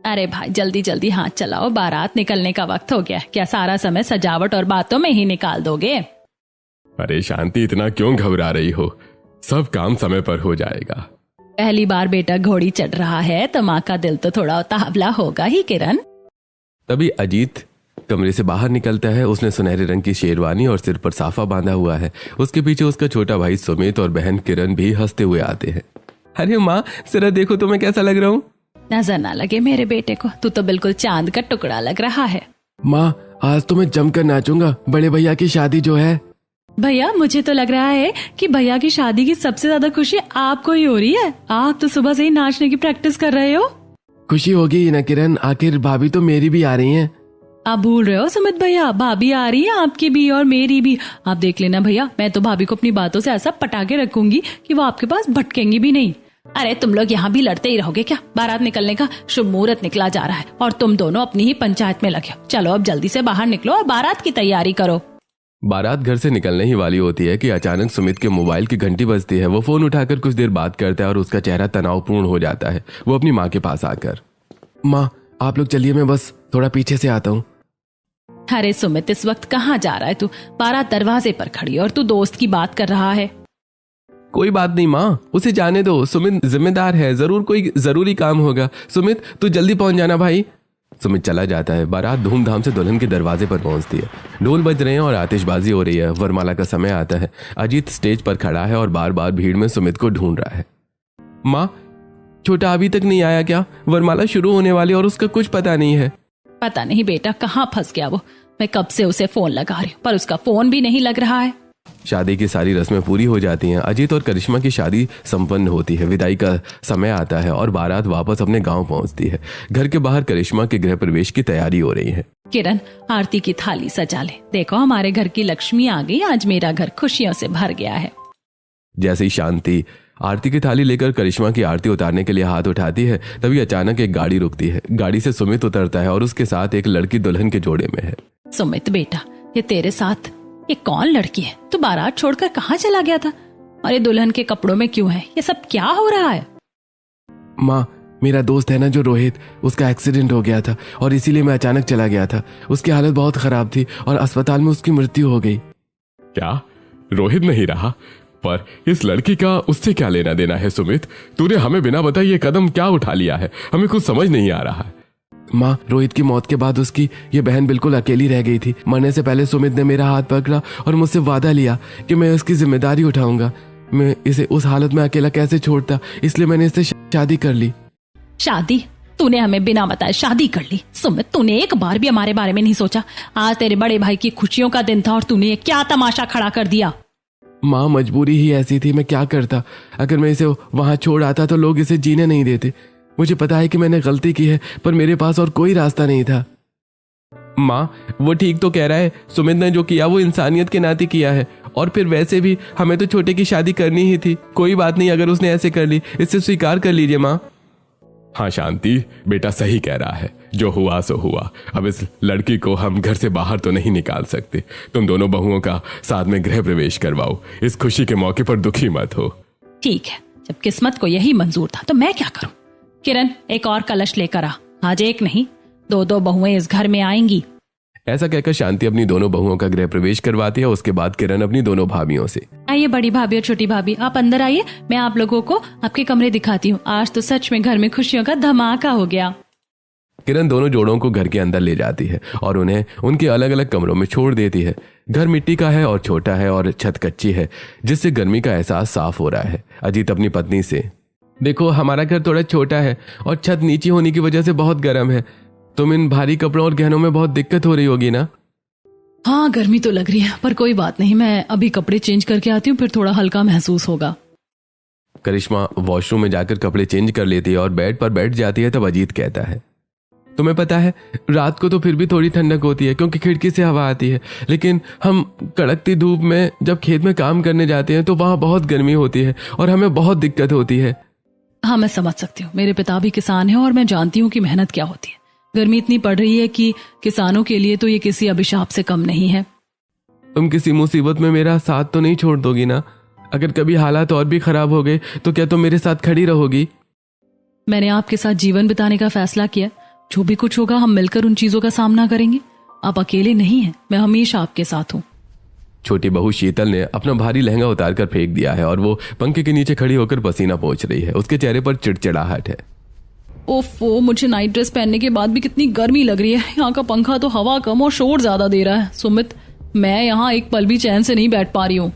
अरे भाई जल्दी जल्दी हाथ चलाओ, बारात निकलने का वक्त हो गया। क्या सारा समय सजावट और बातों में ही निकाल दोगे? अरे शांति, इतना क्यों घबरा रही हो? सब काम समय पर हो जाएगा। पहली बार बेटा घोड़ी चढ़ रहा है तो माँ का दिल तो थोड़ा उतावला होगा ही किरण। तभी अजीत कमरे से बाहर निकलता है। उसने सुनहरे रंग की शेरवानी और सिर पर साफा बांधा हुआ है। उसके पीछे उसका छोटा भाई सुमित और बहन किरण भी हंसते हुए आते हैं। अरे माँ, जरा देखो तो मैं कैसा लग रहा हूँ। नजर ना लगे मेरे बेटे को, तू तो बिल्कुल चांद का टुकड़ा लग रहा है। माँ, आज तो मैं जमकर नाचूंगा, बड़े भैया की शादी जो है। भैया मुझे तो लग रहा है कि भैया की शादी की सबसे ज्यादा खुशी आपको ही हो रही है। आप तो सुबह से ही नाचने की प्रैक्टिस कर रहे हो। खुशी होगी ना किरण, आखिर भाभी तो मेरी भी आ रही हैं। आप भूल रहे हो सुमित भैया, भाभी आ रही है आपकी भी और मेरी भी। आप देख लेना भैया, मैं तो भाभी को अपनी बातों से ऐसा पटा के रखूंगी कि वो आपके पास भटकेंगी भी नहीं। अरे तुम लोग यहाँ भी लड़ते ही रहोगे क्या? बारात निकलने का शुभ मुहूर्त निकला जा रहा है और तुम दोनों अपनी ही पंचायत में लगे हो। चलो अब जल्दी से बाहर निकलो और बारात की तैयारी करो। बारात घर से निकलने ही वाली होती है कि अचानक सुमित के मोबाइल की घंटी बजती है। वो फोन उठाकर कुछ देर बात करता है और उसका चेहरा तनावपूर्ण हो जाता है। वो अपनी माँ के पास आकर, माँ आप लोग चलिए, मैं बस थोड़ा पीछे से आता हूँ। अरे सुमित, इस वक्त कहाँ जा रहा है तू? बारात दरवाजे पर खड़ी है और तू दोस्त की बात कर रहा है। कोई बात नहीं माँ, उसे जाने दो। सुमित जिम्मेदार है, जरूर कोई जरूरी काम होगा। सुमित तू जल्दी पहुंच जाना भाई। सुमित चला जाता है। बारात धूमधाम से दुल्हन के दरवाजे पर पहुंचती है। ढोल बज रहे हैं और आतिशबाजी हो रही है। वरमाला का समय आता है। अजीत स्टेज पर खड़ा है और बार बार भीड़ में सुमित को ढूंढ रहा है। माँ, छोटा अभी तक नहीं आया क्या? वरमाला शुरू होने वाली और उसका कुछ पता नहीं है। पता नहीं बेटा कहाँ फंस गया वो। मैं कब से उसे फोन लगा रही हूँ पर उसका फोन भी नहीं लग रहा है। शादी की सारी रस्में पूरी हो जाती हैं। अजीत और करिश्मा की शादी संपन्न होती है। विदाई का समय आता है और बारात वापस अपने गांव पहुंचती है। घर के बाहर करिश्मा के गृह प्रवेश की तैयारी हो रही है। किरण, आरती की थाली सजा ले। देखो हमारे घर की लक्ष्मी आ गई। आज मेरा घर खुशियों से भर गया है। जैसे ही शांति आरती की थाली लेकर करिश्मा की आरती उतारने के लिए हाथ उठाती है, तभी अचानक एक गाड़ी रुकती है। गाड़ी से सुमित उतरता है और उसके साथ एक लड़की दुल्हन के जोड़े में है। सुमित बेटा, ये तेरे साथ ये कौन लड़की है? तू बारात छोड़कर कहाँ चला गया था और ये दुल्हन के कपड़ों में क्यों है? ये सब क्या हो रहा है? माँ, मेरा दोस्त है ना जो रोहित, उसका एक्सीडेंट हो गया था और इसीलिए मैं अचानक चला गया था। उसकी हालत बहुत खराब थी और अस्पताल में उसकी मृत्यु हो गई। क्या रोहित नहीं रहा? पर इस लड़की का उससे क्या लेना देना है? सुमित, तूने हमें बिना बताए ये कदम क्या उठा लिया है? हमें कुछ समझ नहीं आ रहा है। माँ, रोहित की मौत के बाद उसकी ये बहन बिल्कुल अकेली रह गई थी। मरने से पहले सुमित ने मेरा हाथ पकड़ा और मुझसे वादा लिया कि मैं उसकी जिम्मेदारी उठाऊंगा। मैं इसे उस हालत में अकेला कैसे छोड़ता, इसलिए मैंने इससे शादी कर ली। शादी? तूने हमें बिना बताए शादी कर ली? सुमित, तूने एक बार भी हमारे बारे में नहीं सोचा? आज तेरे बड़े भाई की खुशियों का दिन था और तूने ये क्या तमाशा खड़ा कर दिया? माँ, मजबूरी ही ऐसी थी, मैं क्या करता। अगर मैं इसे वहां छोड़ आता तो लोग इसे जीने नहीं देते। मुझे पता है कि मैंने गलती की है पर मेरे पास और कोई रास्ता नहीं था। माँ, वो ठीक तो कह रहा है। सुमित ने जो किया वो इंसानियत के नाते किया है और फिर वैसे भी हमें तो छोटे की शादी करनी ही थी। कोई बात नहीं, अगर उसने ऐसे कर ली, इसे स्वीकार कर लीजिए माँ। हाँ शांति, बेटा सही कह रहा है। जो हुआ सो हुआ। अब इस लड़की को हम घर से बाहर तो नहीं निकाल सकते। तुम दोनों बहुओं का साथ में गृह प्रवेश करवाओ। इस खुशी के मौके पर दुखी मत हो। ठीक है, जब किस्मत को यही मंजूर था तो मैं क्या करूं? किरण, एक और कलश लेकर आ। आज एक नहीं, दो दो बहुएं इस घर में आएंगी। ऐसा कहकर शांति अपनी दोनों बहुओं का गृह प्रवेश करवाती है। उसके बाद किरण अपनी दोनों भाभियों से, आइए बड़ी भाभी और छोटी भाभी, आप अंदर आइए। मैं आप लोगों को आपके कमरे दिखाती हूँ। आज तो सच में घर में खुशियों का धमाका हो गया। किरण दोनों जोड़ों को घर के अंदर ले जाती है और उन्हें उनके अलग अलग कमरों में छोड़ देती है। घर मिट्टी का है और छोटा है और छत कच्ची है, जिससे गर्मी का एहसास साफ हो रहा है। अजीत अपनी पत्नी से, देखो हमारा घर थोड़ा छोटा है और छत नीची होने की वजह से बहुत गर्म है। तुम इन भारी कपड़ों और गहनों में बहुत दिक्कत हो रही होगी ना? हाँ, गर्मी तो लग रही है पर कोई बात नहीं, मैं अभी कपड़े चेंज करके आती हूँ, फिर थोड़ा हल्का महसूस होगा। करिश्मा वॉशरूम में जाकर कपड़े चेंज कर लेती है और बेड पर बैठ जाती है। तब अजीत कहता है, तुम्हें पता है रात को तो फिर भी थोड़ी ठंडक होती है क्योंकि खिड़की से हवा आती है, लेकिन हम कड़कती धूप में जब खेत में काम करने जाते हैं तो वहाँ बहुत गर्मी होती है और हमें बहुत दिक्कत होती है। हाँ, मैं समझ सकती हूँ। मेरे पिता भी किसान हैं और मैं जानती हूँ कि मेहनत क्या होती है। गर्मी इतनी पड़ रही है कि किसानों के लिए तो ये किसी अभिशाप से कम नहीं है। तुम किसी मुसीबत में मेरा साथ तो नहीं छोड़ दोगी ना? अगर कभी हालात और भी खराब हो गए तो क्या तुम मेरे साथ खड़ी रहोगी? मैंने आपके साथ जीवन बिताने का फैसला किया जो भी कुछ होगा हम मिलकर उन चीजों का सामना करेंगे। आप अकेले नहीं हैं, मैं हमेशा आपके साथ हूँ। छोटी बहू शीतल ने अपना भारी लहंगा उतार कर फेंक दिया है और वो पंखे के नीचे खड़ी होकर पसीना पोंछ रही है। उसके चेहरे पर चिड़चिड़ाहट है। ओफो, मुझे नाइट ड्रेस पहनने के बाद भी कितनी गर्मी लग रही है। यहाँ का पंखा तो हवा कम और शोर ज्यादा दे रहा है। सुमित, मैं यहाँ एक पल भी चैन से नहीं बैठ पा रही हूँ।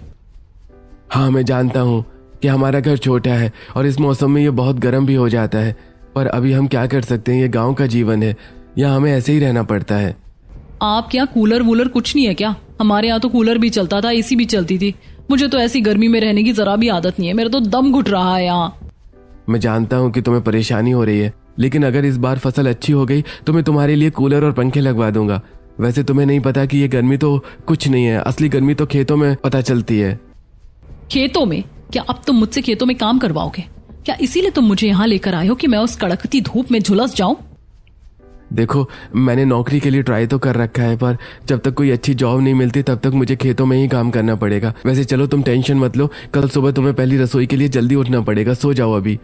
हाँ, मैं जानता हूँ कि हमारा घर छोटा है और इस मौसम में ये बहुत गर्म भी हो जाता है, पर अभी हम क्या कर सकते हैं, ये गांव का जीवन है, यहाँ हमें ऐसे ही रहना पड़ता है। आप क्या कूलर वूलर कुछ नहीं है क्या? हमारे यहाँ तो कूलर भी चलता था, एसी भी चलती थी। मुझे तो ऐसी गर्मी में रहने की जरा भी आदत नहीं है। मेरा तो दम घुट रहा है यहाँ। मैं जानता हूँ कि तुम्हें परेशानी हो रही है, लेकिन अगर इस बार फसल अच्छी हो गई तो मैं तुम्हारे लिए कूलर और पंखे लगवा दूंगा। वैसे तुम्हें नहीं पता कि ये गर्मी तो कुछ नहीं है, असली गर्मी तो खेतों में पता चलती है। खेतों में? क्या अब तुम मुझसे खेतों में काम करवाओगे? क्या इसीलिए तुम मुझे यहाँ लेकर आए हो कि मैं उस कड़कती धूप में झुलस जाऊं? देखो, मैंने नौकरी के लिए ट्राई तो कर रखा है, पर जब तक कोई अच्छी जॉब नहीं मिलती तब तक मुझे खेतों में ही काम करना पड़ेगा। वैसे चलो, तुम टेंशन मत लो, कल सुबह तुम्हें पहली रसोई के लिए जल्दी उठना पड़ेगा। सो जाओ अभी।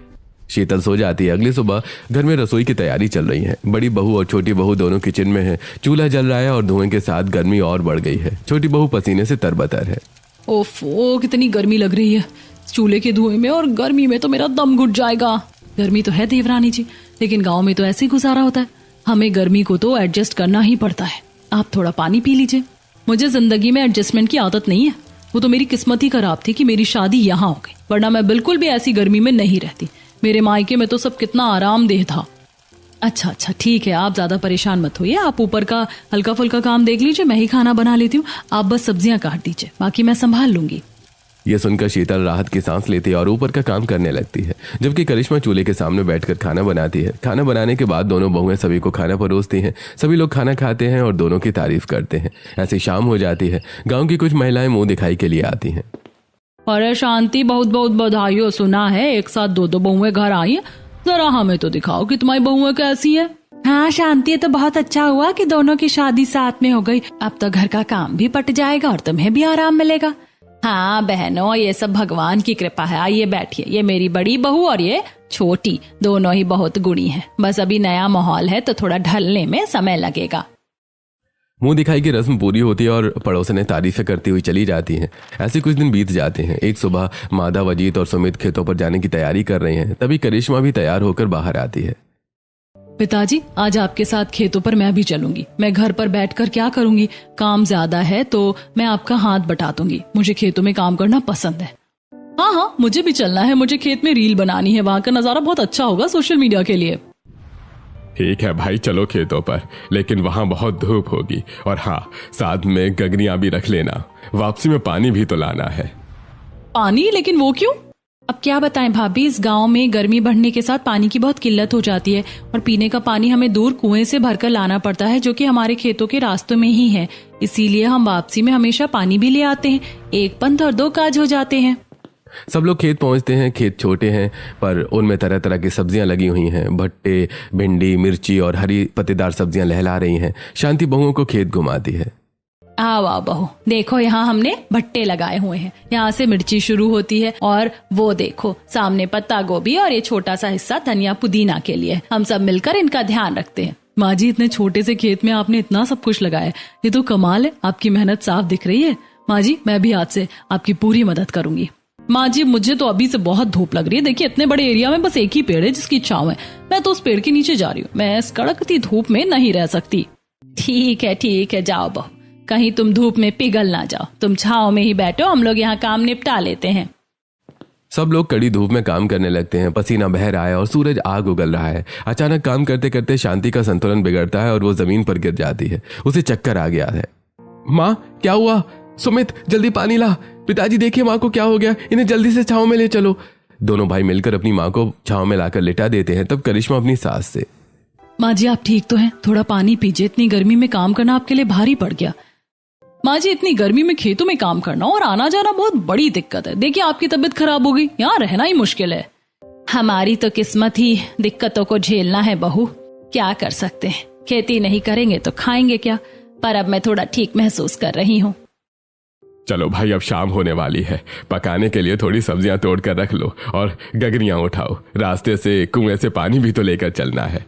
शीतल सो जाती है। अगली सुबह घर में रसोई की तैयारी चल रही है। बड़ी बहू और छोटी बहू दोनों किचन में है। चूल्हा जल रहा है और धुएं के साथ गर्मी और बढ़ गई है। छोटी बहू पसीने से तरबतर है। ओफो, कितनी गर्मी लग रही है। चूल्हे के धुएं में और गर्मी में तो मेरा दम घुट जाएगा। गर्मी तो है देवरानी जी, लेकिन गांव में तो ऐसे ही गुजारा होता है। हमें गर्मी को तो एडजस्ट करना ही पड़ता है। आप थोड़ा पानी पी लीजिए। मुझे जिंदगी में एडजस्टमेंट की आदत नहीं है। वो तो मेरी किस्मत ही खराब थी कि मेरी शादी यहाँ हो गई, वरना मैं बिल्कुल भी ऐसी गर्मी में नहीं रहती। मेरे मायके में तो सब कितना आरामदेह था। अच्छा ठीक है, आप ज्यादा परेशान मत होइए। आप ऊपर का हल्का फुल्का काम देख लीजिए, मैं ही खाना बना लेती हूँ। आप बस सब्जियां काट दीजिए, बाकी मैं संभाल लूंगी। यह सुनकर शीतल राहत की सांस लेती है और ऊपर का काम करने लगती है, जबकि करिश्मा चूल्हे के सामने बैठकर खाना बनाती है। खाना बनाने के बाद दोनों बहुएं सभी को खाना परोसती हैं। सभी लोग खाना खाते हैं और दोनों की तारीफ करते हैं। ऐसी शाम हो जाती है। गांव की कुछ महिलाएं मुंह दिखाई के लिए आती हैं। अरे शांति, बहुत बहुत बधाई हो। सुना है एक साथ दो बहुएं घर आई हैं। जरा हमें तो दिखाओ कि तुम्हारी बहुएं कैसी है। हाँ शांति, ये तो बहुत अच्छा हुआ कि दोनों की शादी साथ में हो गई। अब तो घर का काम भी पट जाएगा और तुम्हें भी आराम मिलेगा। हाँ बहनों, ये सब भगवान की कृपा है। आइए बैठिए। ये मेरी बड़ी बहू और ये छोटी, दोनों ही बहुत गुणी हैं। बस अभी नया माहौल है तो थोड़ा ढलने में समय लगेगा। मुंह दिखाई की रस्म पूरी होती है और पड़ोसनें तारीफें करती हुई चली जाती हैं। ऐसे कुछ दिन बीत जाते हैं। एक सुबह माधव, अजीत और सुमित खेतों पर जाने की तैयारी कर रहे हैं। तभी करिश्मा भी तैयार होकर बाहर आती है। पिताजी, आज आपके साथ खेतों पर मैं भी चलूंगी। मैं घर पर बैठकर क्या करूंगी? काम ज्यादा है तो मैं आपका हाथ बटा दूंगी। मुझे खेतों में काम करना पसंद है। हाँ, मुझे भी चलना है। मुझे खेत में रील बनानी है। वहाँ का नजारा बहुत अच्छा होगा सोशल मीडिया के लिए। ठीक है भाई, चलो खेतों पर, लेकिन वहां बहुत धूप होगी। और हाँ, साथ में गगरियां भी रख लेना। वापसी में पानी भी तो लाना है। पानी? लेकिन वो क्यों? अब क्या बताएं भाभी, इस गांव में गर्मी बढ़ने के साथ पानी की बहुत किल्लत हो जाती है और पीने का पानी हमें दूर कुएं से भरकर लाना पड़ता है, जो कि हमारे खेतों के रास्तों में ही है। इसीलिए हम वापसी में हमेशा पानी भी ले आते हैं। एक पंथ और दो काज हो जाते हैं। सब लोग खेत पहुंचते हैं। खेत छोटे हैं पर उनमें तरह तरह की सब्जियां लगी हुई हैं। भट्टे, भिंडी, मिर्ची और हरी पत्तेदार सब्जियां लहला रही हैं। शांति बहुओं को खेत घुमाती है। आओ बहू, देखो यहाँ हमने भट्टे लगाए हुए हैं। यहाँ से मिर्ची शुरू होती है और वो देखो सामने पत्ता गोभी और ये छोटा सा हिस्सा धनिया पुदीना के लिए। हम सब मिलकर इनका ध्यान रखते हैं। माँ जी, इतने छोटे से खेत में आपने इतना सब कुछ लगाया है, ये तो कमाल है। आपकी मेहनत साफ दिख रही है। माँ जी, मैं भी आज से आपकी पूरी मदद करूंगी। माँ जी, मुझे तो अभी से बहुत धूप लग रही है। देखिए, इतने बड़े एरिया में बस एक ही पेड़ है जिसकी छांव है। मैं तो उस पेड़ के नीचे जा रही हूँ। मैं इस कड़कती धूप में नहीं रह सकती। ठीक है, जाओ बहू, कहीं तुम धूप में पिघल ना जाओ। तुम छांव में ही बैठो, हम लोग यहाँ काम निपटा लेते हैं। सब लोग कड़ी धूप में काम करने लगते हैं। पसीना बह रहा है और सूरज आग उगल रहा है। अचानक काम करते करते शांति का संतुलन बिगड़ता है और वो जमीन पर गिर जाती है। उसे चक्कर आ गया है। माँ, क्या हुआ? सुमित, जल्दी पानी ला। पिताजी, देखिए माँ को क्या हो गया। इन्हें जल्दी से छांव में ले चलो। दोनों भाई मिलकर अपनी माँ को छांव में लाकर लिटा देते हैं। तब करिश्मा अपनी सास से, माँ जी आप ठीक तो हैं? थोड़ा पानी पीजिए। इतनी गर्मी में काम करना आपके लिए भारी पड़ गया। माँ जी, इतनी गर्मी में खेतों में काम करना और आना जाना बहुत बड़ी दिक्कत है। देखिए, आपकी तबीयत खराब हो गई, यहाँ रहना ही मुश्किल है। हमारी तो किस्मत ही दिक्कतों को झेलना है बहू। क्या कर सकते हैं, खेती नहीं करेंगे तो खाएंगे क्या। पर अब मैं थोड़ा ठीक महसूस कर रही हूँ। चलो भाई, अब शाम होने वाली है। पकाने के लिए थोड़ी सब्जियां तोड़ कर रख लो और गगरियां उठाओ। रास्ते से कुएं से पानी भी तो लेकर चलना है।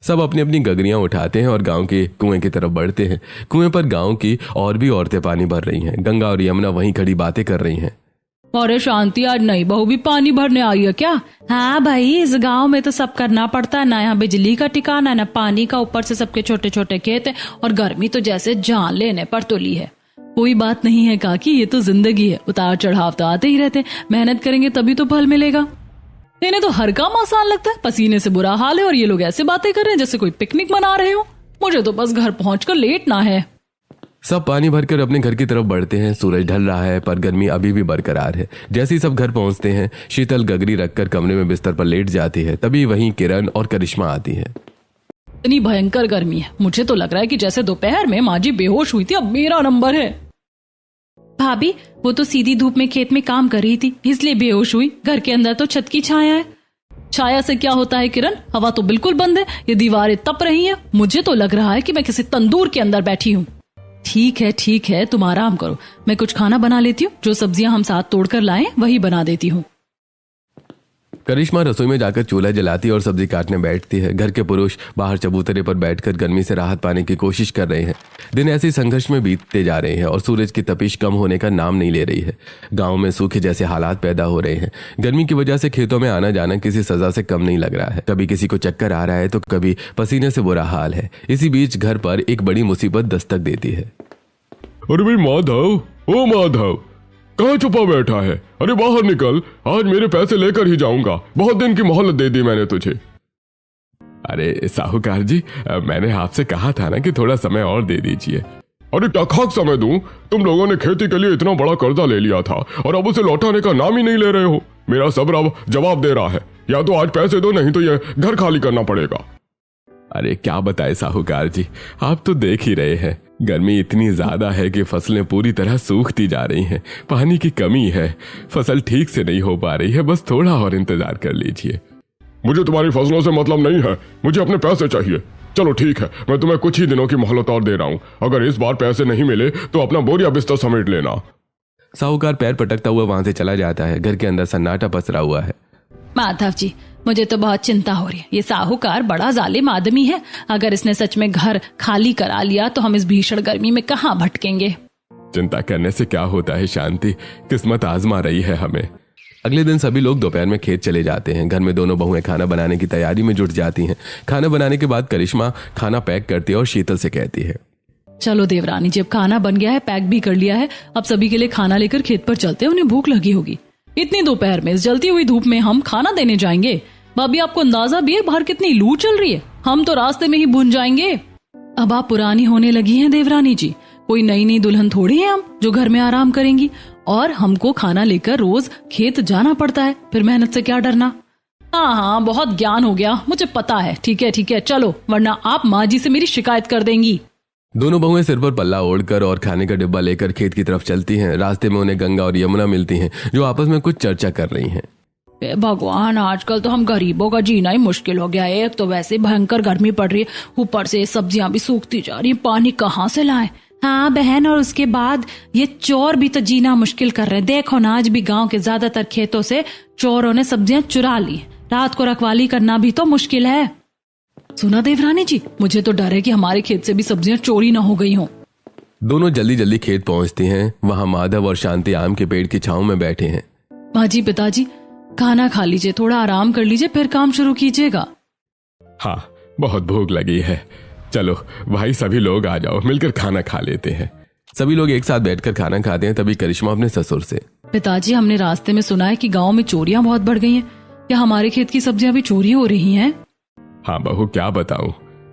सब अपनी अपनी गगरियां उठाते हैं और गांव के कुएं की तरफ बढ़ते हैं। कुएं पर गांव की और भी औरतें पानी भर रही हैं। गंगा और यमुना वहीं खड़ी बातें कर रही हैं। अरे शांति, आज नई बहू भी पानी भरने आई है क्या? हाँ भाई, इस गांव में तो सब करना पड़ता है ना। यहाँ बिजली का ठिकाना ना पानी का, ऊपर से सबके छोटे छोटे खेत है और गर्मी तो जैसे जान लेने पर तुली है। कोई बात नहीं है काकी, ये तो जिंदगी है, उतार चढ़ाव तो आते ही रहते। मेहनत करेंगे तभी तो फल मिलेगा। इन्हें तो हर काम आसान लगता है, पसीने से बुरा हाल है और ये लोग ऐसे बातें कर रहे हैं जैसे कोई पिकनिक मना रहे हो। मुझे तो बस घर पहुंचकर लेटना है। सब पानी भरकर अपने घर की तरफ बढ़ते हैं। सूरज ढल रहा है पर गर्मी अभी भी बरकरार है। जैसे ही सब घर पहुंचते हैं, शीतल गगरी रखकर कमरे में बिस्तर पर लेट जाती है। तभी वहीं किरण और करिश्मा आती है। इतनी भयंकर गर्मी है, मुझे तो लग रहा है कि जैसे दोपहर में माँ जी बेहोश हुई थी, अब मेरा नंबर है। भाभी, वो तो सीधी धूप में खेत में काम कर रही थी, इसलिए बेहोश हुई। घर के अंदर तो छत की छाया है। छाया से क्या होता है किरण? हवा तो बिल्कुल बंद है, ये दीवारें तप रही हैं। मुझे तो लग रहा है कि मैं किसी तंदूर के अंदर बैठी हूँ। ठीक है, तुम आराम करो, मैं कुछ खाना बना लेती हूँ। जो सब्जियां हम साथ तोड़कर लाएं वही बना देती हूँ। करिश्मा रसोई में जाकर चूल्हा जलाती और सब्जी काटने बैठती है। घर के पुरुष बाहर चबूतरे पर बैठकर गर्मी से राहत पाने की कोशिश कर रहे हैं। दिन ऐसे संघर्ष में बीतते जा रहे हैं और सूरज की तपिश कम होने का नाम नहीं ले रही है। गांव में सूखे जैसे हालात पैदा हो रहे हैं। गर्मी की वजह से खेतों में आना जाना किसी सजा से कम नहीं लग रहा है। कभी किसी को चक्कर आ रहा है तो कभी पसीने से बुरा हाल है। इसी बीच घर पर एक बड़ी मुसीबत दस्तक देती है। अरे भाई माधव, ओ माधव, कहाँ छुपा बैठा है? अरे बाहर निकल, आज मेरे पैसे लेकर ही जाऊंगा। बहुत दिन की मोहलत दे दी मैंने तुझे। अरे साहूकार जी, मैंने आपसे कहा था ना कि थोड़ा समय और दे दीजिए। अरे टकाक समय दूं? तुम लोगों ने खेती के लिए इतना बड़ा कर्जा ले लिया था और अब उसे लौटाने का नाम ही नहीं ले रहे हो। मेरा सब्र अब जवाब दे रहा है। या तो आज पैसे दो, नहीं तो ये घर खाली करना पड़ेगा। अरे क्या बताए साहूकार जी, आप तो देख ही रहे हैं, गर्मी इतनी ज्यादा है कि फसलें पूरी तरह सूखती जा रही हैं। पानी की कमी है, फसल ठीक से नहीं हो पा रही है। बस थोड़ा और इंतजार कर लीजिए। मुझे तुम्हारी फसलों से मतलब नहीं है, मुझे अपने पैसे चाहिए। चलो ठीक है, मैं तुम्हें कुछ ही दिनों की मोहलत और दे रहा हूँ। अगर इस बार पैसे नहीं मिले तो अपना बोरिया बिस्तर समेट लेना। साहूकार पैर पटकता हुआ वहां से चला जाता है। घर के अंदर सन्नाटा पसरा हुआ है। माधव जी, मुझे तो बहुत चिंता हो रही है। ये साहूकार बड़ा जालिम आदमी है। अगर इसने सच में घर खाली करा लिया तो हम इस भीषण गर्मी में कहाँ भटकेंगे। चिंता करने से क्या होता है शांति, किस्मत आजमा रही है हमें। अगले दिन सभी लोग दोपहर में खेत चले जाते हैं। घर में दोनों बहुएं खाना बनाने की तैयारी में जुट जाती हैं। खाना बनाने के बाद करिश्मा खाना पैक करती है और शीतल से कहती है, चलो देवरानी जी, अब खाना बन गया है, पैक भी कर लिया है। अब सभी के लिए खाना लेकर खेत पर चलते हैं, उन्हें भूख लगी होगी। इतनी दोपहर में इस जलती हुई धूप में हम खाना देने जाएंगे? भाभी, आपको अंदाजा भी है बाहर कितनी लू चल रही है? हम तो रास्ते में ही भून जाएंगे। अब आप पुरानी होने लगी हैं देवरानी जी, कोई नई नई दुल्हन थोड़ी है हम जो घर में आराम करेंगी। और हमको खाना लेकर रोज खेत जाना पड़ता है, फिर मेहनत से क्या डरना। हाँ, बहुत ज्ञान हो गया, मुझे पता है। ठीक है, चलो, वरना आप माँ जी से मेरी शिकायत कर देंगी। दोनों बहुएं सिर पर पल्ला ओढ़कर और खाने का डिब्बा लेकर खेत की तरफ चलती हैं। रास्ते में उन्हें गंगा और यमुना मिलती हैं, जो आपस में कुछ चर्चा कर रही हैं। भगवान, आजकल तो हम गरीबों का जीना ही मुश्किल हो गया है। एक तो वैसे भयंकर गर्मी पड़ रही है, ऊपर से सब्जियां भी सूखती जा रही है, पानी कहाँ से लाएं? हाँ बहन, और उसके बाद ये चोर भी तो जीना मुश्किल कर रहे हैं। देखो ना, आज भी गांव के ज्यादातर खेतों से चोरों ने सब्जियां चुरा ली। रात को रखवाली करना भी तो मुश्किल है। सुना देवरानी जी, मुझे तो डर है कि हमारे खेत से भी सब्जियां चोरी ना हो गई हों। दोनों जल्दी जल्दी खेत पहुंचती हैं। वहां माधव और शांति आम के पेड़ की छांव में बैठे हैं। माँ जी, पिताजी, खाना खा लीजिए, थोड़ा आराम कर लीजिए, फिर काम शुरू कीजिएगा। हाँ, बहुत भूख लगी है। चलो भाई, सभी लोग आ जाओ, मिलकर खाना खा लेते हैं। सभी लोग एक साथ बैठकर खाना खाते हैं। तभी करिश्मा अपने ससुर से, पिताजी, हमने रास्ते में सुना है कि गांव में चोरियां बहुत बढ़ गई हैं। क्या हमारे खेत की सब्जियां भी चोरी हो रही हैं? हाँ बहू, क्या बताऊं,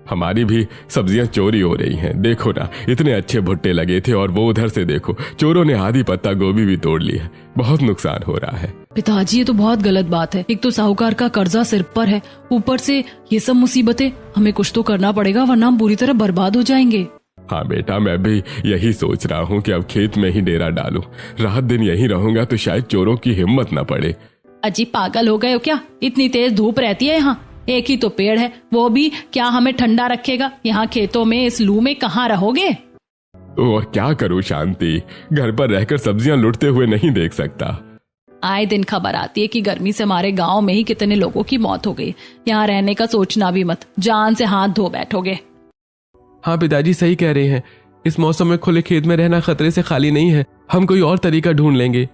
हमारी भी सब्जियां चोरी हो रही हैं। देखो ना, इतने अच्छे भुट्टे लगे थे और वो उधर से देखो, चोरों ने आधी पत्ता गोभी भी तोड़ ली है। बहुत नुकसान हो रहा है। पिताजी, ये तो बहुत गलत बात है। एक तो साहूकार का कर्जा सिर पर है, ऊपर से ये सब मुसीबतें। हमें कुछ तो करना पड़ेगा, वरना हम पूरी तरह बर्बाद हो जाएंगे। हाँ बेटा, मैं भी यही सोच रहा हूँ कि अब खेत में ही डेरा डालूं। रात दिन यहीं रहूंगा तो शायद चोरों की हिम्मत न पड़े। अजी, पागल हो गए हो क्या? इतनी तेज धूप रहती है यहाँ, एक ही तो पेड़ है, वो भी क्या हमें ठंडा रखेगा? यहाँ खेतों में इस लू में कहाँ रहोगे? तो और क्या करूँ शांति, घर पर रहकर सब्जियां लुटते हुए नहीं देख सकता। आए दिन खबर आती है कि गर्मी से हमारे गांव में ही कितने लोगों की मौत हो गई। यहाँ रहने का सोचना भी मत, जान से हाथ धो बैठोगे। हाँ पिताजी सही कह रहे हैं, इस मौसम में खुले खेत में रहना खतरे से खाली नहीं है, हम कोई और तरीका ढूंढ लेंगे।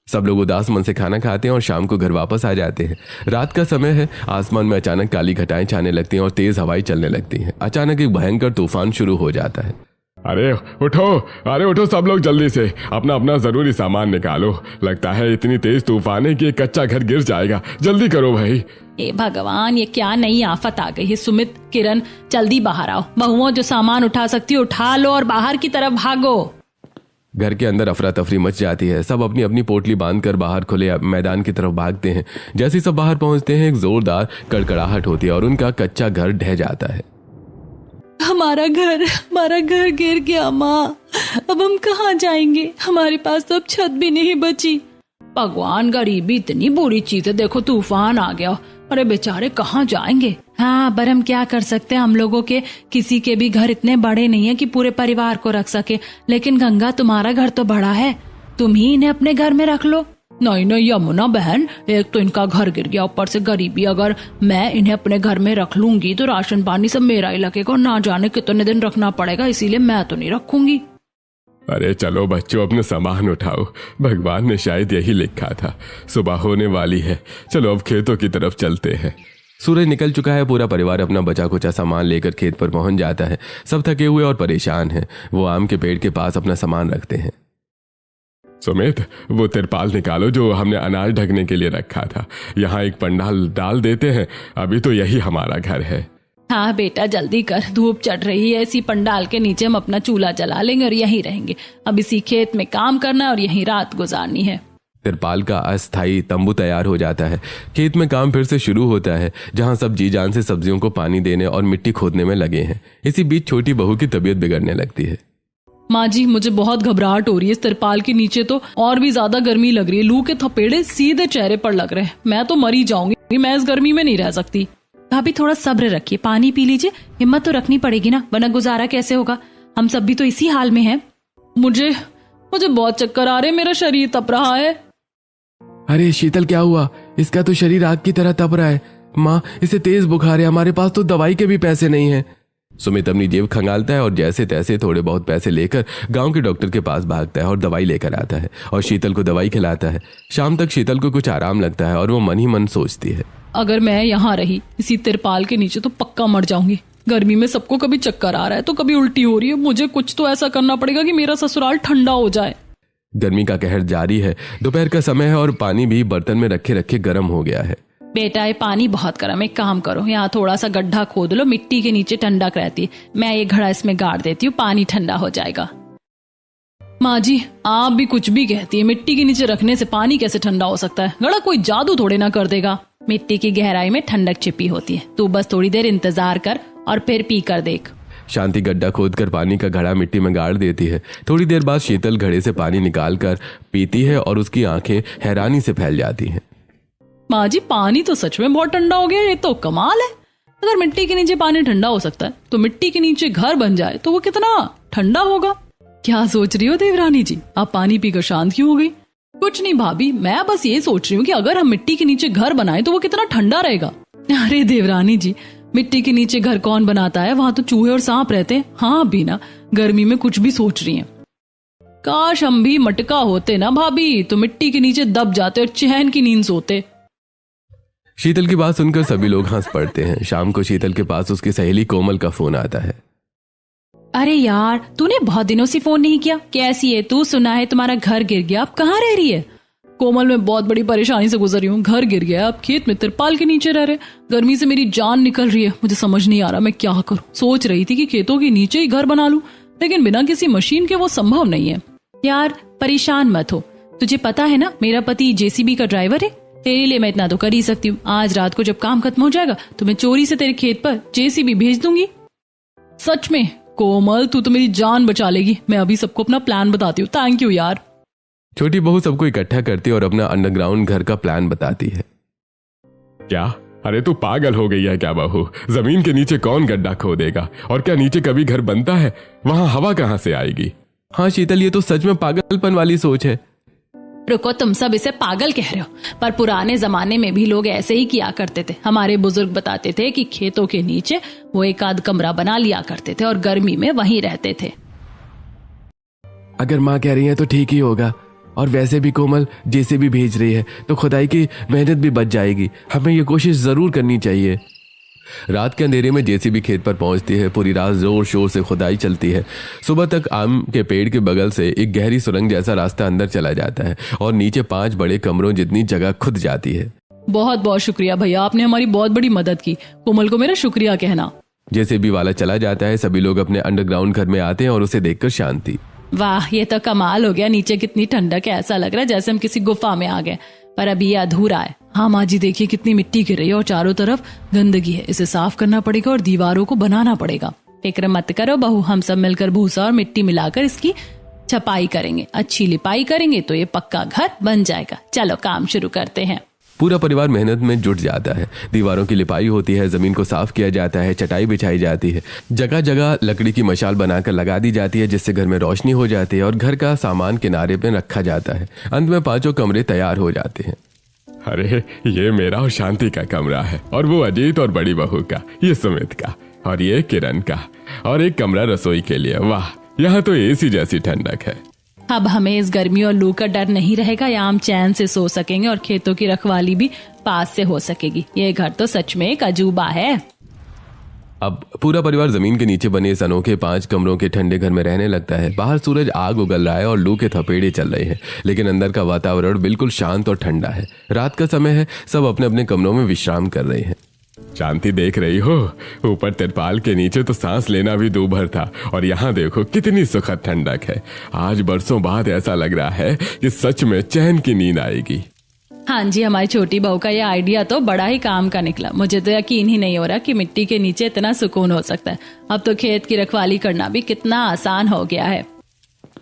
सब लोग उदास मन से खाना खाते हैं और शाम को घर वापस आ जाते हैं। रात का समय है, आसमान में अचानक काली घटाएं छाने लगती हैं और तेज हवाएं चलने लगती हैं। अचानक एक भयंकर तूफान शुरू हो जाता है। अरे उठो सब लोग, जल्दी से अपना अपना जरूरी सामान निकालो। लगता है इतनी तेज तूफान है कि एक कच्चा घर गिर जाएगा। जल्दी करो भाई। ए भगवान, ये क्या नई आफत आ गई है। सुमित, किरण, जल्दी बाहर आओ। बहुओं, जो सामान उठा सकती हो उठा लो और बाहर की तरफ भागो। घर के अंदर अफरा तफरी मच जाती है। सब अपनी अपनी पोटली बांधकर बाहर खुले मैदान की तरफ भागते हैं। जैसे ही सब बाहर पहुंचते हैं, एक जोरदार कड़कड़ाहट होती है और उनका कच्चा घर ढह जाता है। हमारा घर गिर गया माँ, अब हम कहाँ जाएंगे? हमारे पास तो अब छत भी नहीं बची। भगवान, गरीबी इतनी बुरी चीज है। देखो तूफान आ गया, अरे बेचारे कहाँ जाएंगे। हाँ, पर हम क्या कर सकते हैं? हम लोगों के किसी के भी घर इतने बड़े नहीं है कि पूरे परिवार को रख सके। लेकिन गंगा, तुम्हारा घर तो बड़ा है, तुम ही इन्हें अपने घर में रख लो। नहीं यमुना बहन, एक तो इनका घर गिर गया, ऊपर से गरीबी। अगर मैं इन्हें अपने घर में रख लूंगी तो राशन पानी सब मेरा ही लगेगा और ना जाने कितने दिन रखना पड़ेगा, इसीलिए मैं तो नहीं रखूंगी। अरे चलो बच्चों, अपने सामान उठाओ। भगवान ने शायद यही लिखा था, सुबह होने वाली है। चलो अब खेतों की तरफ चलते हैं। सूरज निकल चुका है। पूरा परिवार अपना बचा कुचा सामान लेकर खेत पर पहुंच जाता है। सब थके हुए और परेशान हैं। वो आम के पेड़ के पास अपना सामान रखते हैं। सुमित, वो तिरपाल निकालो जो हमने अनाज ढकने के लिए रखा था। यहाँ एक पंडाल डाल देते हैं, अभी तो यही हमारा घर है। हाँ बेटा, जल्दी कर, धूप चढ़ रही है। इसी पंडाल के नीचे हम अपना चूल्हा जला लेंगे और यहीं रहेंगे। अब इसी खेत में काम करना है और यहीं रात गुजारनी है। तिरपाल का अस्थायी तंबू तैयार हो जाता है। खेत में काम फिर से शुरू होता है, जहां सब जी जान से सब्जियों को पानी देने और मिट्टी खोदने में लगे हैं। इसी बीच छोटी बहू की तबीयत बिगड़ने लगती है। माँ जी, मुझे बहुत घबराहट हो रही है। इस तिरपाल के नीचे तो और भी ज्यादा गर्मी लग रही है। लू के थपेड़े सीधे चेहरे पर लग रहे हैं। मैं तो मरी जाऊंगी, मैं इस गर्मी में नहीं रह सकती। भाभी थोड़ा सब्र रखिए, पानी पी लीजिए। हिम्मत तो रखनी पड़ेगी ना, वरना गुजारा कैसे होगा? हम सब भी तो इसी हाल में हैं। मुझे बहुत चक्कर आ रहे, मेरा शरीर तप रहा है। अरे शीतल, क्या हुआ? इसका तो शरीर आग की तरह तप रहा है। माँ, इसे तेज बुखार है, हमारे पास तो दवाई के भी पैसे नहीं है। सुमित अपनी जेब खंगालता है और जैसे तैसे थोड़े बहुत पैसे लेकर गांव के डॉक्टर के पास भागता है और दवाई लेकर आता है और शीतल को दवाई खिलाता है। शाम तक शीतल को कुछ आराम लगता है और वो मन ही मन सोचती है, अगर मैं यहाँ रही इसी तिरपाल के नीचे तो पक्का मर जाऊंगी। गर्मी में सबको कभी चक्कर आ रहा है तो कभी उल्टी हो रही है। मुझे कुछ तो ऐसा करना पड़ेगा कि मेरा ससुराल ठंडा हो जाए। गर्मी का कहर जारी है। दोपहर का समय है और पानी भी बर्तन में रखे रखे गर्म हो गया है। बेटा, ये पानी बहुत गर्म है, एक काम करो, यहाँ थोड़ा सा गड्ढा खोद लो, मिट्टी के नीचे ठंडक रहती है। मैं ये घड़ा इसमें गाड़ देती हूँ, पानी ठंडा हो जाएगा। माँ जी, आप भी कुछ भी कहती है, मिट्टी के नीचे रखने से पानी कैसे ठंडा हो सकता है? घड़ा कोई जादू थोड़े ना कर देगा। मिट्टी की गहराई में ठंडक छिपी होती है। तू बस थोड़ी देर इंतजार कर और फिर पी कर देख। शांति गड्ढा खोदकर पानी का घड़ा मिट्टी में गाड़ देती है। थोड़ी देर बाद शीतल घड़े से पानी निकालकर पीती है और उसकी आंखें हैरानी से फैल जाती हैं। माँ जी, पानी तो सच में बहुत ठंडा हो गया, ये तो कमाल है। अगर मिट्टी के नीचे पानी ठंडा हो सकता है तो मिट्टी के नीचे घर बन जाए तो वो कितना ठंडा होगा। क्या सोच रही हो देवरानी जी? आप पानी पीकर शांत क्यों हो गई? कुछ नहीं भाभी, मैं बस ये सोच रही हूँ कि अगर हम मिट्टी के नीचे घर बनाए तो वो कितना ठंडा रहेगा। अरे देवरानी जी, मिट्टी के नीचे घर कौन बनाता है? वहां तो चूहे और सांप रहते हैं। हाँ अभी ना गर्मी में कुछ भी सोच रही हैं। काश हम भी मटका होते ना भाभी, तो मिट्टी के नीचे दब जाते और चैन की नींद सोते। शीतल की बात सुनकर सभी लोग हंस पड़ते हैं। शाम को शीतल के पास उसकी सहेली कोमल का फोन आता है। अरे यार, तूने बहुत दिनों से फोन नहीं किया, कैसी है तू? सुना है तुम्हारा घर गिर गया, अब कहाँ रह रही है? कोमल, मैं बहुत बड़ी परेशानी से गुजर रही हूँ। घर गिर गया, अब खेत में तिरपाल के नीचे रह रहे। गर्मी से मेरी जान निकल रही है, मुझे समझ नहीं आ रहा मैं क्या करूँ। सोच रही थी कि खेतों के नीचे ही घर बना लूं, लेकिन बिना किसी मशीन के वो संभव नहीं है। यार परेशान मत हो, तुझे पता है ना मेरा पति जेसीबी का ड्राइवर है। तेरे लिए मैं इतना तो कर ही सकती हूँ। आज रात को जब काम खत्म हो जाएगा तो मैं चोरी से तेरे खेत पर जेसीबी भेज दूंगी। सच में कोमल, तू तो मेरी जान बचा लेगी। मैं अभी सबको अपना प्लान बताती हूँ। थैंक यू यार। छोटी बहू सबको इकट्ठा करती है और अपना अंडरग्राउंड घर का प्लान बताती है। क्या? अरे तू पागल हो गई है क्या बहू? जमीन के नीचे कौन गड्ढा खोदेगा? और क्या नीचे कभी घर बनता है? वहां हवा कहां से आएगी? हाँ शीतल, ये तो सच में पागलपन वाली सोच है। रुको, तुम सब इसे पागल कह रहे हो, पर पुराने जमाने में भी लोग ऐसे ही किया करते थे। हमारे बुजुर्ग बताते थे कि खेतों के नीचे वो एक आध कमरा बना लिया करते थे और गर्मी में वहीं रहते थे। अगर माँ कह रही है तो ठीक ही होगा, और वैसे भी कोमल जैसे भी भेज रही है तो खुदाई की मेहनत भी बच जाएगी। हमें ये कोशिश जरूर करनी चाहिए। रात के अंधेरे में जेसीबी खेत पर पहुंचती है। पूरी रात जोर शोर से खुदाई चलती है। सुबह तक आम के पेड़ के बगल से एक गहरी सुरंग जैसा रास्ता अंदर चला जाता है और नीचे 5 बड़े कमरों जितनी जगह खुद जाती है। बहुत बहुत शुक्रिया भैया, आपने हमारी बहुत बड़ी मदद की। कोमल को मेरा शुक्रिया कहना। जेसीबी वाला चला जाता है। सभी लोग अपने अंडरग्राउंड घर में आते हैं और उसे देखकर शांति। वाह, ये तो कमाल हो गया। नीचे कितनी ठंडक है, ऐसा लग रहा है जैसे हम किसी गुफा में आ गए। पर अभी ये अधूरा है। हाँ माँ जी, देखिए कितनी मिट्टी गिर रही है और चारों तरफ गंदगी है। इसे साफ करना पड़ेगा और दीवारों को बनाना पड़ेगा। फिक्र मत करो बहू, हम सब मिलकर भूसा और मिट्टी मिलाकर इसकी छपाई करेंगे। अच्छी लिपाई करेंगे तो ये पक्का घर बन जाएगा। चलो काम शुरू करते हैं। पूरा परिवार मेहनत में जुट जाता है। दीवारों की लिपाई होती है, जमीन को साफ किया जाता है, चटाई बिछाई जाती है, जगह जगह लकड़ी की मशाल बनाकर लगा दी जाती है जिससे घर में रोशनी हो जाती है और घर का सामान किनारे पे रखा जाता है। अंत में 5 कमरे तैयार हो जाते हैं। अरे ये मेरा और शांति का कमरा है, और वो अजीत और बड़ी बहू का, ये सुमित का, और ये किरण का, और एक कमरा रसोई के लिए। वाह, यहाँ तो एसी जैसी ठंडक है। अब हमें इस गर्मी और लू का डर नहीं रहेगा। यहाँ हम चैन से सो सकेंगे और खेतों की रखवाली भी पास से हो सकेगी। ये घर तो सच में एक अजूबा है। अब पूरा परिवार जमीन के नीचे बने इस अनोखे 5 कमरों के ठंडे घर में रहने लगता है। बाहर सूरज आग उगल रहा है और लू के थपेड़े चल रहे हैं, लेकिन अंदर का वातावरण बिल्कुल शांत और ठंडा है। रात का समय है, सब अपने अपने कमरों में विश्राम कर रहे हैं। शांति, देख रही हो, ऊपर तिरपाल के नीचे तो सांस लेना भी दूभर था, और यहाँ देखो कितनी सुखद ठंडक है। आज बरसों बाद ऐसा लग रहा है कि सच में चैन की नींद आएगी। हाँ जी, हमारी छोटी बहू का ये आइडिया तो बड़ा ही काम का निकला। मुझे तो यकीन ही नहीं हो रहा कि मिट्टी के नीचे इतना सुकून हो सकता है। अब तो खेत की रखवाली करना भी कितना आसान हो गया है।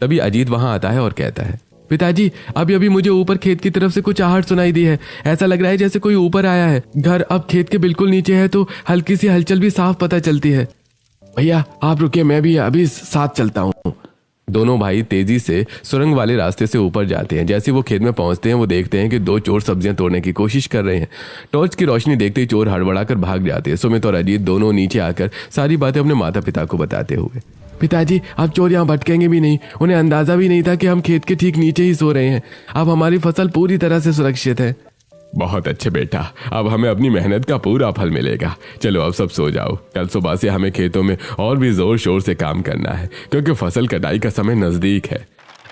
तभी अजीत वहां आता है और कहता है, पिताजी अभी अभी मुझे ऊपर खेत की तरफ से कुछ आहट सुनाई दी है। ऐसा लग रहा है जैसे कोई ऊपर आया है। घर अब खेत के बिल्कुल नीचे है तो हल्की सी हलचल भी साफ पता चलती है। भैया आप रुकिए, मैं भी अभी साथ चलता हूँ। दोनों भाई तेजी से सुरंग वाले रास्ते से ऊपर जाते हैं। जैसे वो खेत में पहुंचते हैं वो देखते हैं कि 2 चोर सब्जियां तोड़ने की कोशिश कर रहे हैं। टॉर्च की रोशनी देखते ही चोर हड़बड़ाकर भाग जाते हैं। सुमित और अजीत दोनों नीचे आकर सारी बातें अपने माता पिता को बताते हुए, पिताजी अब चोर यहाँ भटकेंगे भी नहीं। उन्हें अंदाजा भी नहीं था कि हम खेत के ठीक नीचे ही सो रहे हैं। अब हमारी फसल पूरी तरह से सुरक्षित है। बहुत अच्छे बेटा, अब हमें अपनी मेहनत का पूरा फल मिलेगा। चलो अब सब सो जाओ। कल सुबह से हमें खेतों में और भी जोर शोर से काम करना है, क्योंकि फसल कटाई का समय नजदीक है।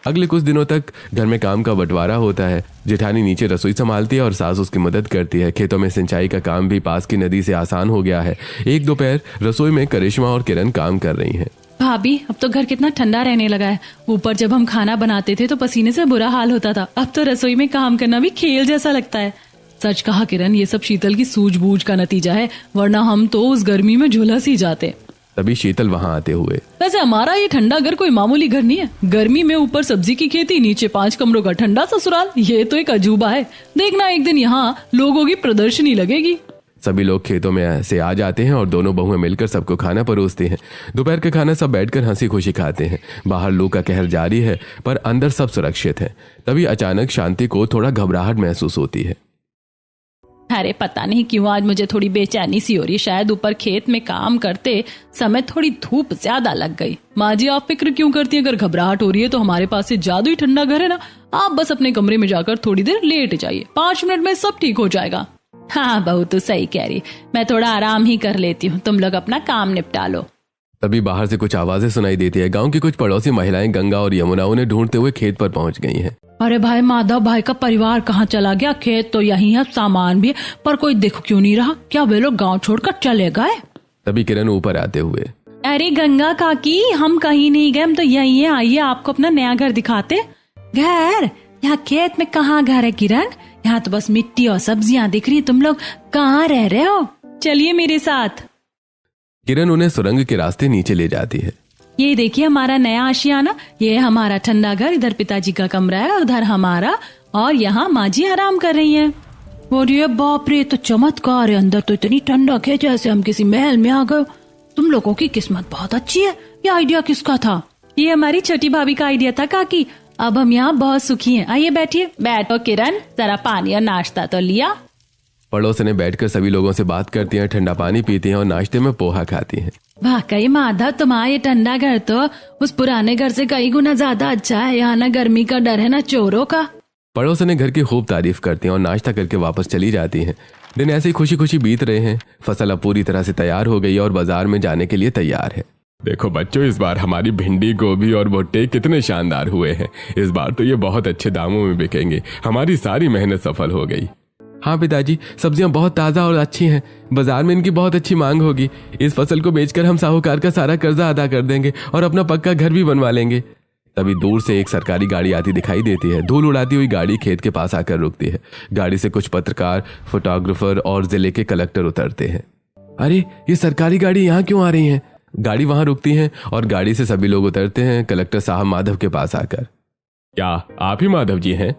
अगले कुछ दिनों तक घर में काम का बंटवारा होता है। जेठानी नीचे रसोई संभालती है और सास उसकी मदद करती है। खेतों में सिंचाई का काम भी पास की नदी से आसान हो गया है। एक दोपहर रसोई में करिश्मा और किरण काम कर रही हैं। भाभी, अब तो घर कितना ठंडा रहने लगा है। ऊपर जब हम खाना बनाते थे तो पसीने से बुरा हाल होता था। अब तो रसोई में काम करना भी खेल जैसा लगता है। सच कहा किरण, ये सब शीतल की सूझबूझ का नतीजा है, वरना हम तो उस गर्मी में झुलस ही जाते। तभी शीतल वहां आते हुए, वैसे हमारा ये ठंडा घर कोई मामूली घर नहीं है। गर्मी में ऊपर सब्जी की खेती, नीचे 5 कमरों का ठंडा ससुराल, ये तो एक अजूबा है। देखना एक दिन यहाँ लोगों की प्रदर्शनी लगेगी। सभी लोग खेतों में से आ जाते हैं और दोनों बहुएं मिलकर सबको खाना परोसती हैं। दोपहर का खाना सब बैठकर हंसी खुशी खाते हैं। बाहर लू का कहर जारी है पर अंदर सब सुरक्षित है। तभी अचानक शांति को थोड़ा घबराहट महसूस होती है। अरे पता नहीं क्यों आज मुझे थोड़ी बेचैनी सी हो रही। शायद ऊपर खेत में काम करते समय थोड़ी धूप ज्यादा लग गई। माँ जी आप फिक्र क्यों करती हैं? अगर घबराहट हो रही है तो हमारे पास से जादुई ठंडा घर है ना। आप बस अपने कमरे में जाकर थोड़ी देर लेट जाइए, 5 मिनट में सब ठीक हो जाएगा। हाँ बहू तो सही कह रही, मैं थोड़ा आराम ही कर लेती हूँ, तुम लोग अपना काम निपटा लो। तभी बाहर से कुछ आवाजें सुनाई देती है। गांव की कुछ पड़ोसी महिलाएं गंगा और यमुना उन्हें ढूंढते हुए खेत पर पहुंच गई हैं। अरे भाई, माधव भाई का परिवार कहाँ चला गया? खेत तो यही है, सामान भी, पर कोई दिख क्यों नहीं रहा? क्या वे लोग गाँव छोड़कर चले गए? तभी किरण ऊपर आते हुए, अरे गंगा काकी, हम कहीं नहीं गए, हम तो यही है। आइए आपको अपना नया घर दिखाते। घर? यहाँ खेत में कहाँ घर है किरण? यहाँ तो बस मिट्टी और सब्जियाँ दिख रही। तुम लोग कहाँ रह रहे हो? चलिए मेरे साथ। किरण उन्हें सुरंग के रास्ते नीचे ले जाती है। ये देखिए हमारा नया आशियाना, ये हमारा ठंडा घर। इधर पिताजी का कमरा है, उधर हमारा, और यहाँ माँ जी आराम कर रही हैं। अरे बाप रे, तो चमत्कार है। अंदर तो इतनी ठंडक है जैसे हम किसी महल में आ गए। तुम लोगों की किस्मत बहुत अच्छी है। ये आइडिया किसका था? ये हमारी छोटी भाभी का आइडिया था काकी। अब हम यहाँ बहुत सुखी हैं। आइए बैठिए। बैठो किरण, जरा पानी और नाश्ता तो लिया। पड़ोसने बैठकर सभी लोगों से बात करती हैं, ठंडा पानी पीती हैं और नाश्ते में पोहा खाती हैं। वाकई माधव, तुम्हारा ये ठंडा घर तो उस पुराने घर से कई गुना ज्यादा अच्छा है। यहाँ ना गर्मी का डर है ना चोरों का। पड़ोसने घर की खूब तारीफ करती हैं और नाश्ता करके वापस चली जाती हैं। दिन ऐसे ही खुशी खुशी बीत रहे हैं। फसल अब पूरी तरह से तैयार हो गई और बाजार में जाने के लिए तैयार है। देखो बच्चों, इस बार हमारी भिंडी, गोभी और भुट्टे कितने शानदार हुए हैं। इस बार तो ये बहुत अच्छे दामों में बिकेंगे। हमारी सारी मेहनत सफल हो गई। हाँ पिताजी, सब्जियां बहुत ताज़ा और अच्छी हैं। बाजार में इनकी बहुत अच्छी मांग होगी। इस फसल को बेचकर हम साहूकार का सारा कर्जा अदा कर देंगे और अपना पक्का घर भी बनवा लेंगे। तभी दूर से एक सरकारी गाड़ी आती दिखाई देती है। धूल उड़ाती हुई गाड़ी खेत के पास आकर रुकती है। गाड़ी से कुछ पत्रकार, फोटोग्राफर और जिले के कलेक्टर उतरते हैं। अरे, ये सरकारी गाड़ी यहाँ क्यों आ रही है? गाड़ी वहां रुकती है और गाड़ी से सभी लोग उतरते हैं। कलेक्टर साहब माधव के पास आकर, क्या आप ही माधव जी हैं?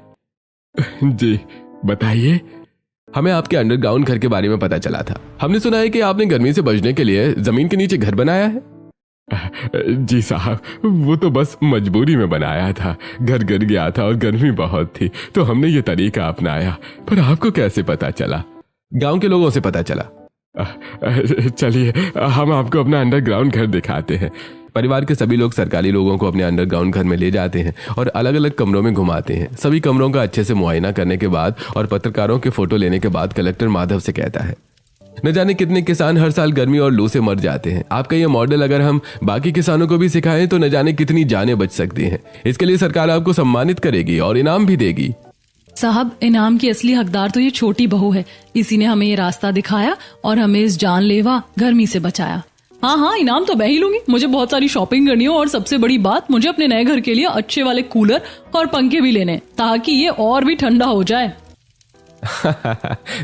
जी बताइए। हमें आपके अंडरग्राउंड घर के बारे में पता चला था। हमने सुना है कि आपने गर्मी से बचने के लिए जमीन के नीचे घर बनाया है। जी साहब, वो तो बस मजबूरी में बनाया था। घर गिर गया था और गर्मी बहुत थी तो हमने ये तरीका अपनाया। पर आपको कैसे पता चला? गांव के लोगों से पता चला। चलिए हम आपको अपना अंडरग्राउंड घर दिखाते हैं। परिवार के सभी लोग सरकारी लोगों को अपने अंडरग्राउंड घर में ले जाते हैं और अलग अलग कमरों में घुमाते हैं। सभी कमरों का अच्छे से मुआयना करने के बाद और पत्रकारों के फोटो लेने के बाद कलेक्टर माधव से कहता है, न जाने कितने किसान हर साल गर्मी और लू से मर जाते हैं। आपका यह मॉडल अगर हम बाकी किसानों को भी सिखाएं तो न जाने कितनी जानें बच सकती हैं। इसके लिए सरकार आपको सम्मानित करेगी और इनाम भी देगी। साहब, इनाम की असली हकदार तो ये छोटी बहू है। इसी ने हमें ये रास्ता दिखाया और हमें इस जानलेवा गर्मी से बचाया। हाँ, इनाम तो मैं ही लूंगी। मुझे बहुत सारी शॉपिंग करनी है और सबसे बड़ी बात, मुझे अपने नए घर के लिए अच्छे वाले कूलर और पंखे भी लेने ताकि ये और भी ठंडा हो जाए।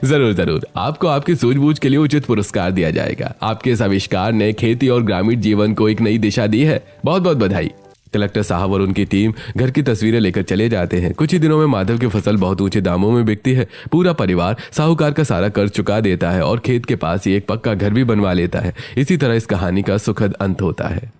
जरूर जरूर, आपको आपकी सूझबूझ के लिए उचित पुरस्कार दिया जाएगा। आपके इस आविष्कार ने खेती और ग्रामीण जीवन को एक नई दिशा दी है। बहुत बहुत बधाई। कलेक्टर साहब और उनकी टीम घर की तस्वीरें लेकर चले जाते हैं। कुछ ही दिनों में माधव की फसल बहुत ऊंचे दामों में बिकती है। पूरा परिवार साहूकार का सारा कर्ज चुका देता है और खेत के पास ही एक पक्का घर भी बनवा लेता है। इसी तरह इस कहानी का सुखद अंत होता है।